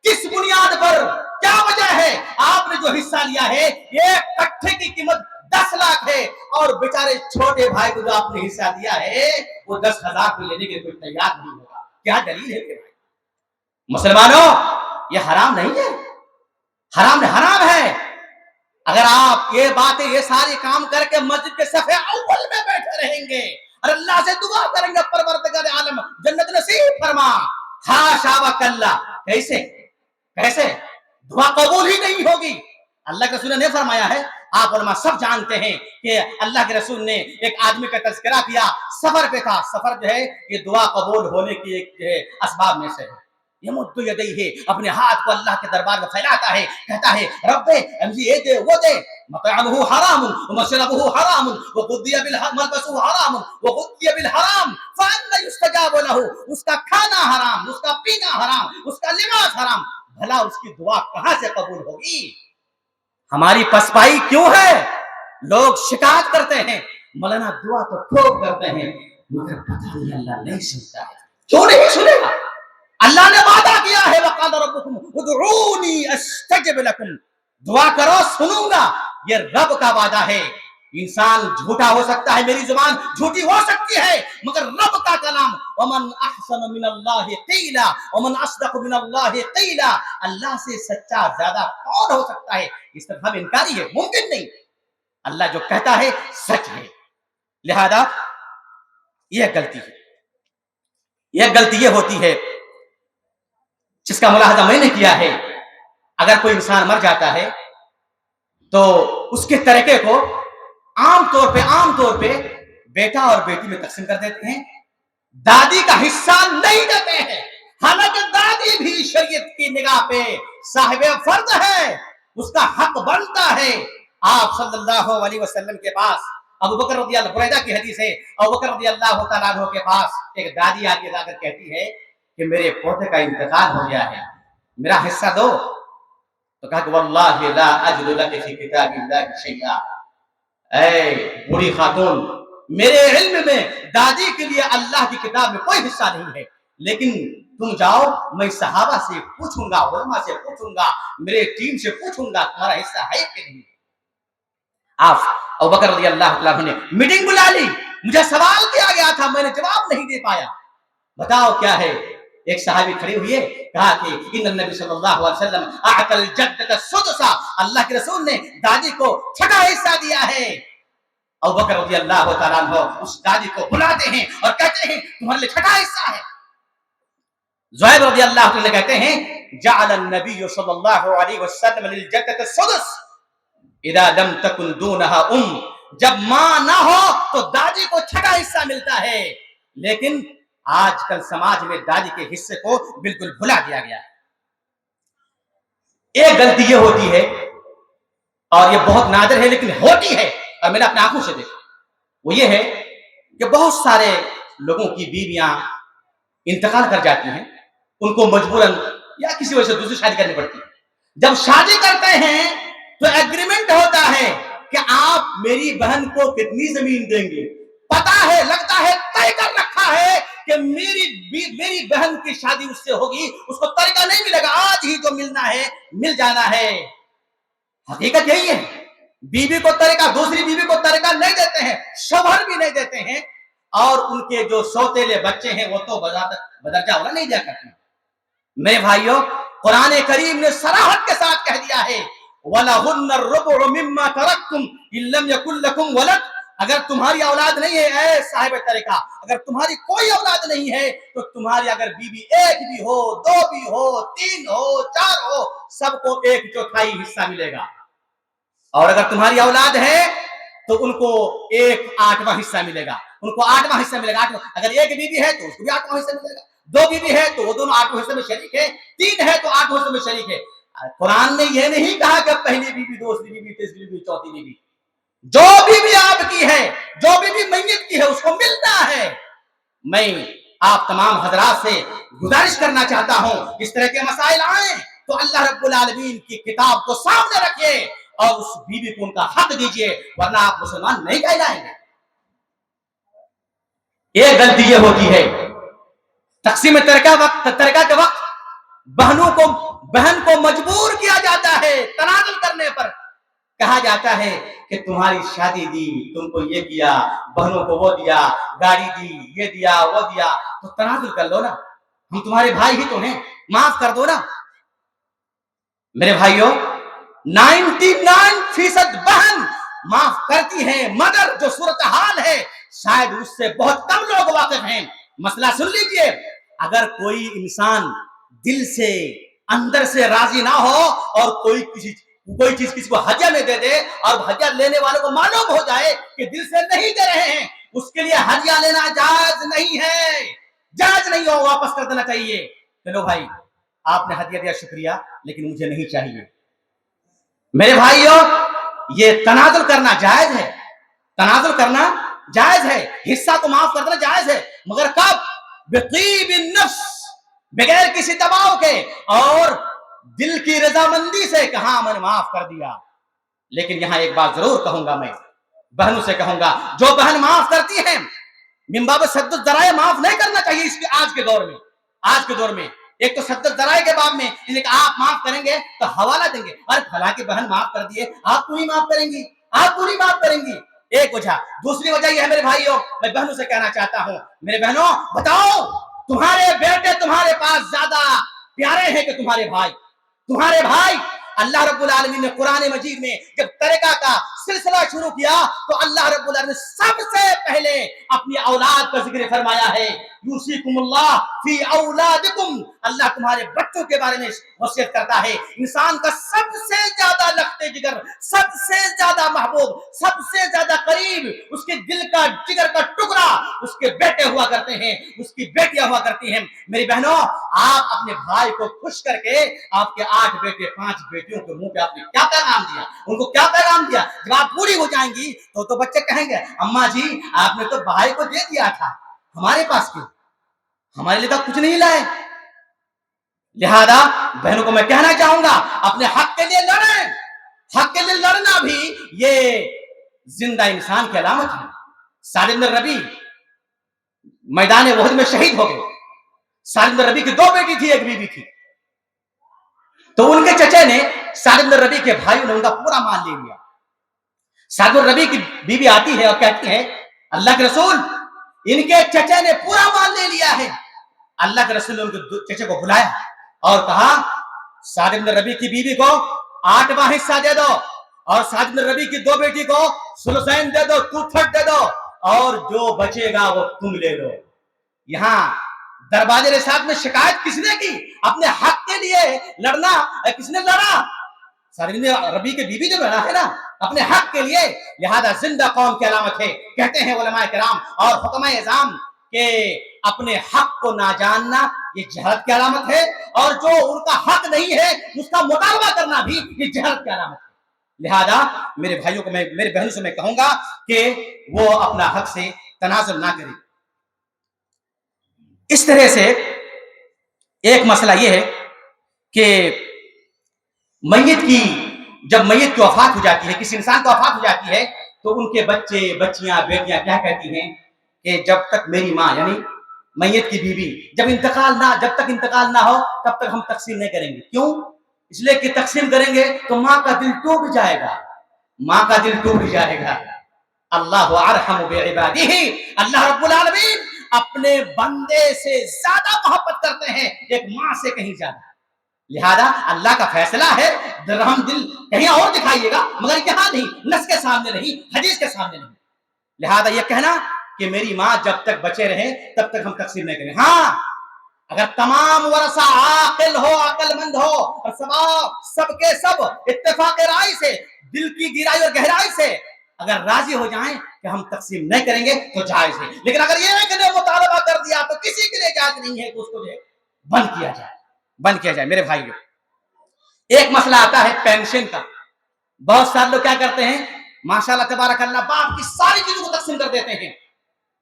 किस बुनियाद पर, क्या वजह है? आपने जो हिस्सा लिया है एक कट्ठे की कीमत 10 लाख है, और बेचारे छोटे भाई को जो आपने हिस्सा दिया है वो 10,000 को लेने के लिए कोई तैयार नहीं होगा। क्या दलील है भाई? मुसलमानों, ये हराम नहीं है, हराम है। अगर आप ये बातें, ये सारे काम करके मस्जिद के सफे अव्वल में बैठे रहेंगे और अल्लाह से दुआ करेंगे परवरदिगार आलम जन्नत नसीब फरमा, हाशा व कल्ला, कैसे दुआ कबूल ही नहीं होगी। अल्लाह के रसूल ने फरमाया है, आप उलमा सब जानते हैं कि अल्लाह के रसूल ने एक आदमी का तज़किरा किया, सफर पे था, सफर जो है ये दुआ कबूल होने की एक जो है असबाब में से है। ये मुद्दु यदैहि, अपने हाथ को अल्लाह के दरबार में फैलाता है, कहता है रब्बे ये दे वो दे, मतअमुहु हरामुन व मशरबुहु हरामुन व गुद्दिया बिल मलबसुहु हरामुन व गुद्दिया बिल हराम फअन्ना युस्तजाबु लहु, उसका खाना हराम, उसका पीना हराम, उसका लिबास हराम, भला उसकी दुआ कहां से कबूल होगी? हमारी पसपाई क्यों है? लोग शिकायत करते हैं मौलाना दुआ तो खूब करते हैं मगर पता नहीं अल्लाह नहीं सुनता है। क्यों नहीं सुनेगा? अल्लाह ने वादा किया है वक़ाल रब्बुकुम उदऊनी अस्तजिब लकुम, दुआ करो सुनूंगा, ये रब का वादा है। इंसान झूठा हो सकता है, मेरी जुबान झूठी हो सकती है, मगर रब का कलाम वमन अहसन मिनल्लाहि क़ीला वमन अस्दक़ मिनल्लाहि क़ीला, अल्लाह से सच्चा ज्यादा कौन हो सकता है? इस तरह हम इनकारी है, मुमकिन नहीं। अल्लाह जो कहता है सच है, लिहाजा यह गलती है। यह गलती यह होती है जिसका मुलाहजा मैंने किया है, अगर कोई इंसान मर जाता है तो उसके तरीके को आमतौर पे बेटा और बेटी में तकसीम कर देते हैं, दादी का हिस्सा नहीं देते हैं, حالانکہ دادی بھی شریعت کی نگاہ پہ صاحب فرض ہے، اس کا حق بنتا ہے۔ آپ صلی اللہ علیہ وسلم کے پاس ابو بکر رضی اللہ بریدہ کی حدیث ہے، ابو بکر رضی اللہ تعالیٰ عنہ کے پاس ایک دادی آ کے جا کر کہتی ہے کہ میرے پوتے کا انتقال ہو گیا ہے، میرا حصہ دو۔ تو کہا کہ واللہ لا اجد لک فی کتاب اللہ شیئا، اے بوڑھی خاتون، میرے علم میں دادی کے لیے اللہ کی کتاب میں کوئی حصہ نہیں ہے، لیکن تم جاؤ، میں صحابہ سے پوچھوں گا، علماء سے پوچھوں گا، میرے ٹیم سے پوچھوں گا تمہارا حصہ ہے کہ نہیں۔ آپ ابو بکر رضی اللہ عنہ نے میٹنگ بلا لی، مجھے سوال کیا گیا تھا، میں نے جواب نہیں دے پایا، بتاؤ کیا ہے۔ ایک صحابی کھڑے ہوئے، کہا کہ ان النبی صلی اللہ علیہ وسلم اعطى الجدۃ السدس، اللہ کے رسول نے دادی کو چھٹا حصہ دیا ہے۔ ابو بکر رضی اللہ تعالیٰ عنہ اس دادی کو بلاتے ہیں اور کہتے ہیں تمہارے لیے چھٹا حصہ ہے۔ زہیر رضی اللہ عنہ کہتے ہیں جعل النبی صلی اللہ علیہ وسلم للجدۃ السدس اذا لم تكن دونها جب ماں نہ ہو تو دادی کو چھٹا حصہ ملتا ہے، لیکن آج کل سماج میں دادی کے حصے کو بالکل بھلا دیا گیا ہے۔ ایک غلطی یہ ہوتی ہے، اور یہ بہت نادر ہے لیکن ہوتی ہے، اور میں نے اپنے آنکھوں سے دیکھا، وہ یہ ہے کہ بہت سارے لوگوں کی بیویاں انتقال کر جاتی ہیں، ان کو مجبوراً یا کسی وجہ سے دوسری شادی کرنی پڑتی ہے۔ جب شادی کرتے ہیں تو ایگریمنٹ ہوتا ہے کہ آپ میری بہن کو کتنی زمین دیں گے، پتا ہے، لگتا ہے، طے کر رکھا ہے کہ میری بہن کی شادی اس سے ہوگی، اس کو طریقہ نہیں ملے گا، آج ہی جو ملنا ہے مل جانا ہے۔ حقیقت یہی ہے، بیوی کو طریقہ، دوسری بیوی کو طریقہ نہیں دیتے ہیں، شوہر بھی نہیں دیتے ہیں، اور ان کے جو سوتیلے بچے ہیں وہ تو بدرجہ اولا نہیں دیا کرتے ہیں۔ میرے بھائیوں، قرآن کریم نے صراحت کے ساتھ کہہ دیا ہے وَلَهُنَّ الرُّبُعُ مِمَّا تَرَكْتُمْ إِن لَّمْ يَكُن لَّكُمْ وَلَدٌ، اگر تمہاری اولاد نہیں ہے اے صاحب طریقہ، اگر تمہاری کوئی اولاد نہیں ہے تو تمہاری اگر بیوی ایک بھی ہو، دو بھی ہو، تین ہو، چار ہو، سب کو 1/4 حصہ ملے گا، اور اگر تمہاری اولاد ہے تو ان کو 1/8 حصہ ملے گا، ان کو 8واں حصہ ملے گا۔ اگر ایک بیوی ہے تو اس کو بھی 8واں حصہ ملے گا، 2 بیوی ہے تو وہ دونوں 8واں حصے میں شریک ہے، 3 ہے تو 8واں حصے میں شریک ہے۔ قرآن نے یہ نہیں کہا کہ پہلی بیوی، دوسری بیوی، تیسری بیوی، چوتھی بیوی، جو بیوی آپ کی ہے، جو بیوی میت کی ہے اس کو ملنا ہے۔ میں آپ تمام حضرات سے گزارش کرنا چاہتا ہوں، اس طرح کے مسائل آئیں تو اللہ رب العالمین کی کتاب کو سامنے رکھیے اور اس بیوی کو ان کا حق دیجیے، ورنہ آپ مسلمان نہیں کہلائیں گے۔ ایک غلطی یہ ہوتی ہے، تقسیم ترکہ کے وقت بہن کو مجبور کیا جاتا ہے تنازل کرنے پر، کہا جاتا ہے کہ تمہاری شادی دی، تم کو یہ کیا، بہنوں کو وہ دیا، گاڑی دی، یہ دیا، وہ دیا، تو تنازل کر لو نا، ہم تمہارے بھائی ہی تو ہیں، معاف کر دو نا۔ میرے بھائیوں، 99% بہن معاف کرتی ہیں، مگر جو صورتحال ہے شاید اس سے بہت کم لوگ واقف ہیں۔ مسئلہ سن لیجئے، اگر کوئی انسان دل سے، اندر سے راضی نہ ہو اور کوئی چیز کسی کو ہدیہ میں دے دے اور ہدیہ لینے والے کو معلوم ہو جائے کہ دل سے نہیں دے رہے ہیں، اس کے لیے ہدیہ لینا جائز نہیں ہے، جائز نہیں ہو، واپس کر دینا چاہیے۔ چلو بھائی، آپ نے ہدیہ دیا، شکریہ، لیکن مجھے نہیں چاہیے۔ میرے بھائیوں، یہ تنازل کرنا جائز ہے، تنازل کرنا جائز ہے، حصہ کو معاف کر دینا جائز ہے، مگر کب؟ بطیب النفس، بغیر کسی دباؤ کے اور دل کی رضامندی سے، کہاں میں نے معاف کر دیا۔ لیکن یہاں ایک بات ضرور کہوں گا، میں بہنوں سے کہوں گا، جو بہن معاف کرتی ہیں، من باب سد الذرائع معاف نہیں کرنا چاہیے اس کے آج کے دور میں ایک تو سد الذرائع کے باب میں آپ معاف کریں گے تو حوالہ دیں گے، اور فلاں کی بہن معاف کر دیے، آپ پوری معاف کریں گی، آپ پوری معاف کریں گی۔ ایک وجہ، دوسری وجہ یہ ہے میرے بھائیوں، میں بہنوں سے کہنا چاہتا ہوں، میرے بہنوں بتاؤ، تمہارے بیٹے تمہارے پاس زیادہ پیارے ہیں کہ تمہارے بھائی؟ تمہارے بھائی، اللہ رب العالمین نے قرآن مجید میں جب طریقہ کا سلسلہ شروع کیا تو اللہ رب العالمین نے سب سے پہلے اپنی اولاد کا ذکر فرمایا ہے، यूसीकुमुल्लाह फी औलादिकुम, अल्लाह तुम्हारे बच्चों के बारे में वसीयत करता है। इंसान का सबसे ज्यादा लखते जिगर, सबसे ज्यादा महबूब, सबसे ज्यादा करीब, उसके दिल का जिगर का टुकड़ा उसके बेटे हुआ करते हैं, उसकी बेटियां हुआ करती हैं। मेरी बहनों, आप अपने भाई को खुश करके आपके 8 बेटे 5 बेटियों के मुंह पे आपने क्या पैगाम दिया, उनको क्या पैगाम दिया? जब आप पूरी हो जाएंगी तो बच्चे कहेंगे अम्मा जी आपने तो भाई को दे दिया था, हमारे पास क्यों, हमारे लिए तो कुछ नहीं लाए। लिहाजा बहनों को मैं कहना चाहूंगा अपने हक के लिए लड़ें। हक के लिए लड़ना भी ये जिंदा इंसान की अलामत है। साद इब्न रबी मैदान वहद में शहीद हो गए। साद इब्न रबी की 2 बेटी थी, 1 बीवी थी। तो उनके चचे ने, साद इब्न रबी के भाइयों ने उनका पूरा माल ले लिया। साद इब्न रबी की बीवी आती है और कहती है अल्लाह के रसूल, इनके चचे ने पूरा माल ले लिया है। अल्लाह के रसूल ने उनके चचे को बुलाया और कहा साद इब्न रबी की बीवी को 8वां हिस्सा दे दो और साद इब्न रबी की 2 बेटी को सुलसैन दे दो, 2/3 दे दो, और जो बचेगा वो तुम ले लो। यहां दरबाजे रिसात में शिकायत किसने की? अपने हक के लिए लड़ना किसने लड़ा? साद इब्न रबी की बीवी जो लड़ा है ना, अपने हक के लिए। लिहाजा जिंदा कौम की अलामत है, कहते हैं उलमाए किराम और हुक्माए इज़ाम के अपने हक को ना जानना ये जहलत की अलामत है, और जो उनका हक नहीं है उसका मुतालबा करना भी ये जहलत की अलामत है। लिहाजा मेरे भाइयों को, मेरे बहनों से मैं कहूंगा कि वो अपना हक से तनाजुल ना करें। इस तरह से एक मसला यह है कि जब मैयत की वफात हो जाती है, किसी इंसान की वफात हो जाती है, तो उनके बच्चे बच्चियां बेटियां क्या कहती हैं कि जब तक मेरी माँ यानी मैयत की बीवी जब तक इंतकाल ना हो तब तक हम तकसीम नहीं करेंगे। क्यों? इसलिए कि तकसीम करेंगे तो माँ का दिल टूट जाएगा, माँ का दिल टूट जाएगा। अल्लाह अरहम बिइबादिही, अल्लाह रब्बुल आलमीन अपने बंदे से ज्यादा मोहब्बत करते हैं, एक माँ से कहीं ज्यादा। लिहाजा अल्लाह का फैसला है, दरहम दिल कहीं और दिखाइएगा मगर यहाँ नहीं, नस के सामने नहीं, हदीस के सामने नहीं। लिहाजा यह कहना कि मेरी माँ जब तक बचे रहे तब तक हम तकसीम नहीं करें। हाँ, अगर तमाम वरसा आकिल हो, अक्लमंद हो और सबके सब इत्तेफाक राय से, दिल की गिराई और गहराई से अगर राजी हो जाएं कि हम तकसीम नहीं करेंगे तो जायज है। लेकिन अगर ये एक ने मुतालबा कर दिया तो किसी के लिए जायज नहीं है कि उसको जो है बंद किया जाए। मेरे भाइयों, एक मसला आता है पेंशन का। बहुत सारे लोग क्या करते हैं, माशाल्लाह तबारकल्लाह, बाप की सारी चीजों को तकसीम कर देते हैं,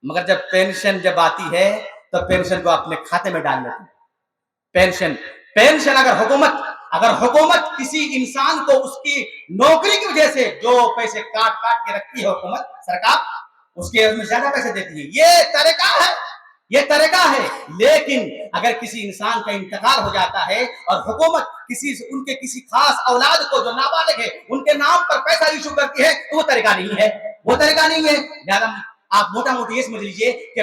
मगर जब पेंशन जब आती है तो पेंशन को अपने खाते में डाल लेते हैं। पेंशन अगर हुकूमत किसी इंसान को उसकी नौकरी की वजह से जो पैसे काट के रखती है हुकूमत, सरकार, उसके उसमें ज्यादा पैसे देती है, ये तरीका है। लेकिन अगर किसी इंसान का इंतकाल हो जाता है और हुकूमत उनके किसी खास औलाद को जो नाबालिग है उनके नाम पर पैसा इशू करती है, तो वो तरीका नहीं है। आप मोटा मोटी ये समझ लीजिए कि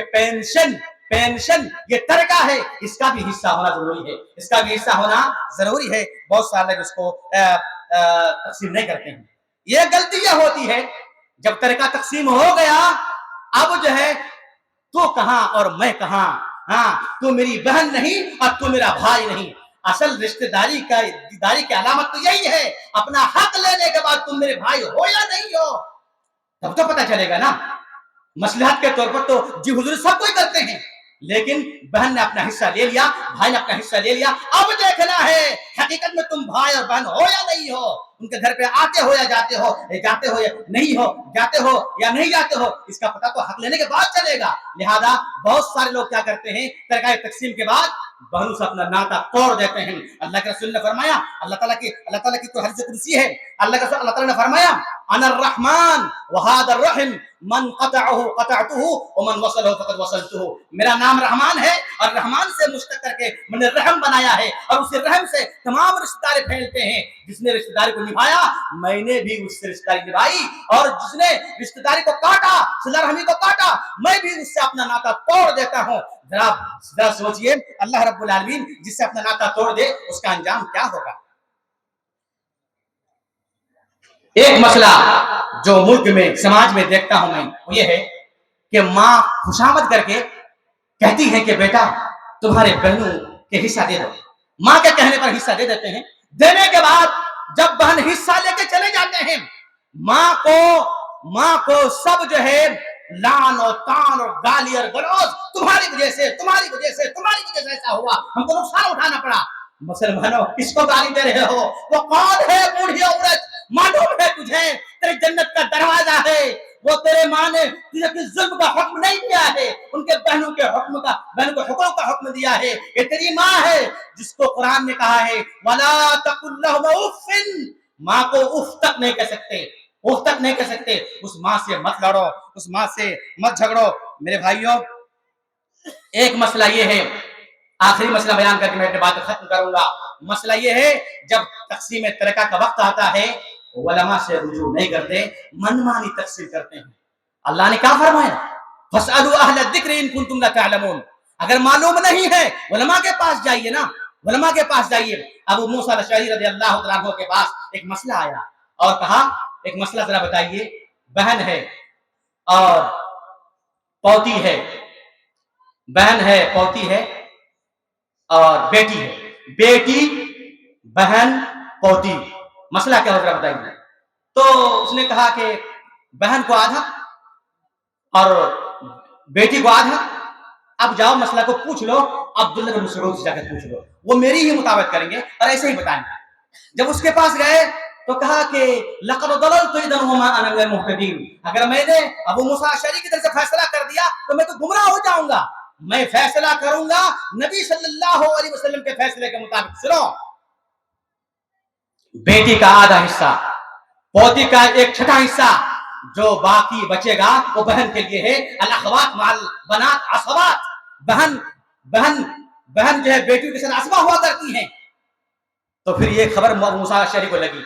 पेंशन ये तरीका है, इसका भी हिस्सा होना जरूरी है। बहुत सारे लोग इसको तकसीम नहीं करते हैं। ये गलती यह होती है जब तरीका तकसीम हो गया, अब जो है तू कहां और मैं कहां, हाँ, तू मेरी बहन नहीं और तू मेरा भाई नहीं। असल रिश्तेदारी की अलामत तो यही है, अपना हक लेने के बाद तुम मेरे भाई हो या नहीं हो तब तो पता चलेगा ना। मसलहत के तौर पर तो जी हुजूर सब कोई करते हैं, लेकिन बहन ने अपना हिस्सा ले लिया, भाई ने अपना हिस्सा ले लिया। अब देखना है हकीकत में तुम भाई और बहन हो या नहीं हो, उनके घर पे आते हो या जाते हो या नहीं हो, जाते हो या नहीं जाते हो, इसका पता तो हक लेने के बाद चलेगा। लिहाजा बहुत सारे लोग क्या करते हैं, तरकाए तकसीम के बाद बहनों से अपना नाता तोड़ देते हैं। अल्लाह के रसूल ने फरमाया, अल्लाह ताला की तो हदीस कुदसी है, अल्लाह ताला ने फरमाया अनर रहमान व हादर रहिम मन क़तअहु क़तअतुहु व मन वसलहु फ़क़द वसलतुहु। मेरा नाम रहमान है और रहमान से मुश्तक़ करके मैंने रहम बनाया है और उस रहम से तमाम रिश्तेदारी फैलते हैं। जिसने रिश्तेदारी को निभाया मैंने भी उससे रिश्तेदारी निभाई, और जिसने रिश्तेदारी को काटा, सिला रहमी को काटा, मैं भी उससे अपना नाता तोड़ देता हूँ। जरा सोचिए, अल्लाह रब्बुल आलमीन जिससे अपना नाता तोड़ दे उसका अंजाम क्या होगा। एक मसला जो मुल्क में समाज में देखता हूं मैं, वो ये है कि माँ खुशामद करके कहती हैं कि बेटा तुम्हारे बहनों के हिस्सा दे दो। माँ के कहने पर हिस्सा दे देते हैं। देने के बाद जब बहन हिस्सा लेके चले जाते हैं, माँ को सब जो है लान और तान और गाली और गलौज, तुम्हारी वजह से ऐसा हुआ, हमको नुकसान उठाना पड़ा। मुसलमानों, किसको गाली दे रहे हो? वो कौन है? बूढ़ी औरत। मालूम है तुझे तेरी जन्नत का दरवाजा है, वो तेरे माँ ने तुझे किस जुल्म का हुक्म नहीं दिया है, उनके बहनों के हुक्म का, बहन को हुक्म का हुक्म दिया है। ये तेरी माँ है जिसको कुरान ने कहा है वला तकुल लहुम उफ़्फ़िन, माँ को उफ तक नहीं कह सकते, उफ तक नहीं कह सकते। उस माँ से मत लड़ो, उस माँ से मत झगड़ो। मेरे भाइयों, एक मसला ये है, आखिरी मसला बयान करके मैं अपनी बात खत्म करूंगा। मसला ये है, जब तक़सीम तरका का वक्त आता है, उलमा से रुजू नहीं करते, मनमानी तक़सीम करते हैं। अल्लाह ने क्या फरमाया? फसअलू अहल ज़िक्र इन कुंतुम ला तअलमून। अगर मालूम नहीं है उलमा के पास जाइए ना, उलमा के पास जाइए। अबू मूसा अल-अशअरी रज़ियल्लाहु तआला अन्हु के पास एक मसला आया और कहा, एक मसला जरा बताइए, बहन है और पौती है, बहन है, पौती है और बेटी है, बेटी, बहन, पौती, मसला क्या हो, जरा बताइए। तो उसने कहा कि बहन को आधा और बेटी को आधा। अब जाओ मसला को पूछ लो, अब्दुल्लाह बिन मसऊद से जाकर पूछ लो, वो मेरी ही मुताबिक करेंगे और ऐसे ही बताएंगे। जब उसके पास गए तो कहा कि लक़द दललतु इज़न वमा अना मिनल मुहतदीन, अगर मैंने अबू मूसा अशअरी की तरफ से फैसला कर दिया तो मैं तो गुमराह हो जाऊंगा। मैं फैसला करूंगा नबी सल्लल्लाहु अलैहि वसल्लम के फैसले के मुताबिक। सुनो, बेटी का आधा हिस्सा, पौती का 1/6 हिस्सा, जो बाकी बचेगा वो बहन के लिए है। अल अख़वात मअल बनात असबात, बहन बहन बहन जो है बेटी के साथ असबा हुआ करती हैं। तो फिर ये खबर मूसा अशअरी को लगी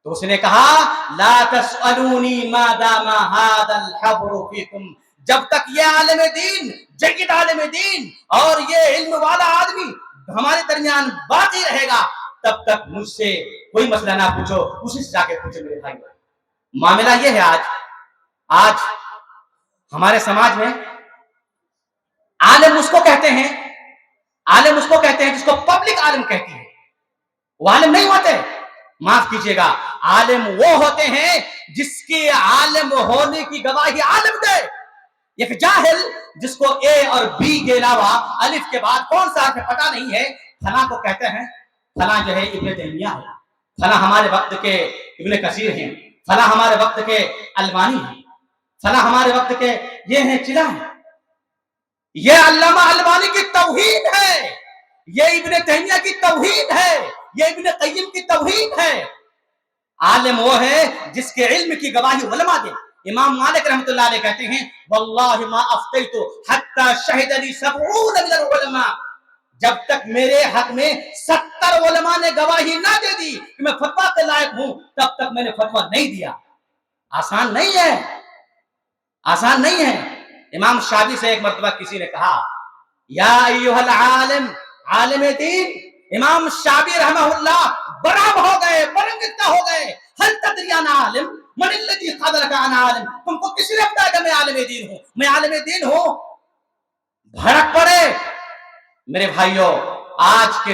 तो उसने कहा ला तसअलूनी मा दामा हादल हब्रु फीकुम, जब तक ये आलिम दीन, जय्यद आलिम दीन और ये इल्म वाला आदमी हमारे दरमियान बाकी रहेगा, तब तक मुझसे कोई मसला ना पूछो, उसी से जाके पूछो। मेरे भाई, मामला ये है, आज हमारे समाज में आलिम उसको कहते हैं, आलिम उसको कहते हैं जिसको पब्लिक आलिम कहती है। वो आलिम नहीं होते, माफ कीजिएगा, आलिम वो होते हैं जिसके आलिम होने की गवाही आलिम दे। एक जाहिल जिसको ए और बी के अलावा अलिफ के बाद कौन सा है पता नहीं है, फला को कहते हैं, फला जो है इब्न तैमिया है, फला हमारे वक्त के इब्न कसीर हैं, फला हमारे वक्त के अलबानी हैं, फला हमारे वक्त के ये हैं चिला हैं। ये अल्लामा अलबानी की तौहीन है, ये इब्न तैमिया की तौहीन है, ये इब्न क़य्यिम की तौहीन है। आलिम वो है जिसके इल्म की गवाही उलमा दे। इमाम मालिक रहमतुल्लाह अलैह कहते हैं वल्लाहि मा अफ्तैतु हत्ता शहिदली 70 मिनल उलमा, जब तक मेरे हक में 70 उलमा ने गवाही ना दे दी कि मैं फतवा के लायक हूं, तब तक मैंने फतवा नहीं दिया। आसान नहीं है, आसान नहीं है। इमाम शाफी से एक मर्तबा किसी ने कहा या अय्युहल आलिम, आलिम दीन, इमाम शाफी रहमहुल्लाह बराब हो गए, बरंगिता हो गए। हल तदरी अना आलिम मन अल्लज़ी क़दरका अना आलिम, तुमको किसने बताया कि मैं आलिम दीन हूं, मैं आलिम दीन हूं? भड़क पड़े। मेरे भाइयों, आज के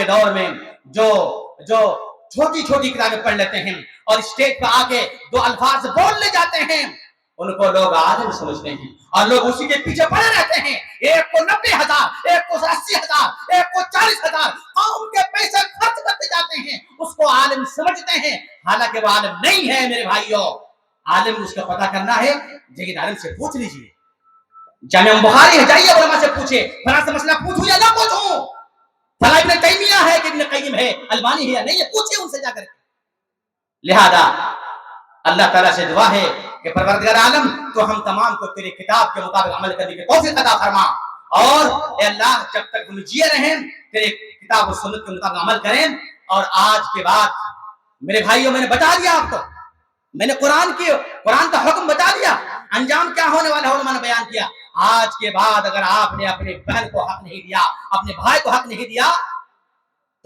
दौर में जो छोटी छोटी किताबें पढ़ लेते हैं और स्टेज पर आके दो अल्फाज बोल ले जाते हैं, उनको लोग आलिम समझते हैं और लोग उसी के पीछे पड़े रहते हैं। एक को 90,000, एक को 80,000, एक को 40,000 कौम के पैसे खर्च करते जाते हैं, उसको आलिम समझते हैं, हालांकि वो आलिम नहीं है। मेरे भाइयों, आलिम उसका पता करना है, जय्यद आलिम से पूछ लीजिए। जामिया बुखारी है, जाइए उलमा से पूछे, फला से मसला पूछूं या ना पूछूं, फला इब्न तैमिया है कि इब्न क़य्यिम है, अलबानी है या नहीं है, पूछिए उनसे जाकर के। लिहाजा अल्लाह ताला से दुआ है कि परवरदिगार आलम, तो हम तमाम को तेरी किताब के मुताबिक अमल करने की तौफीक अता फरमा, और ए अल्लाह जब तक हम जिए रहें तेरे किताब और सुन्नत के मुताबिक अमल करें। और आज के बाद मेरे भाइयों, मैंने बता दिया आपको, मैंने कुरान का हुक्म बता दिया, अंजाम क्या होने वाला है मैंने बयान किया। आज के बाद अगर आपने अपने बहन को हक नहीं दिया, अपने भाई को हक नहीं दिया,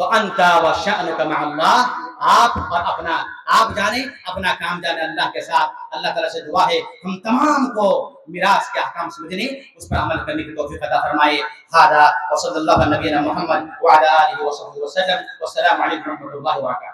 تو انت و شأنک مع اللہ، آپ اور اپنا، آپ جانے اپنا کام جانے اللہ کے ساتھ۔ اللہ تعالیٰ سے دعا ہے ہم تمام کو میراث کے احکام سمجھنے، اس پر عمل کرنے کی توفیق عطا فرمائے۔ ھذا وصلی اللہ علی نبینا محمد وعلی آلہ وصحبہ وسلم، والسلام علیکم ورحمۃ اللہ وبرکاتہ۔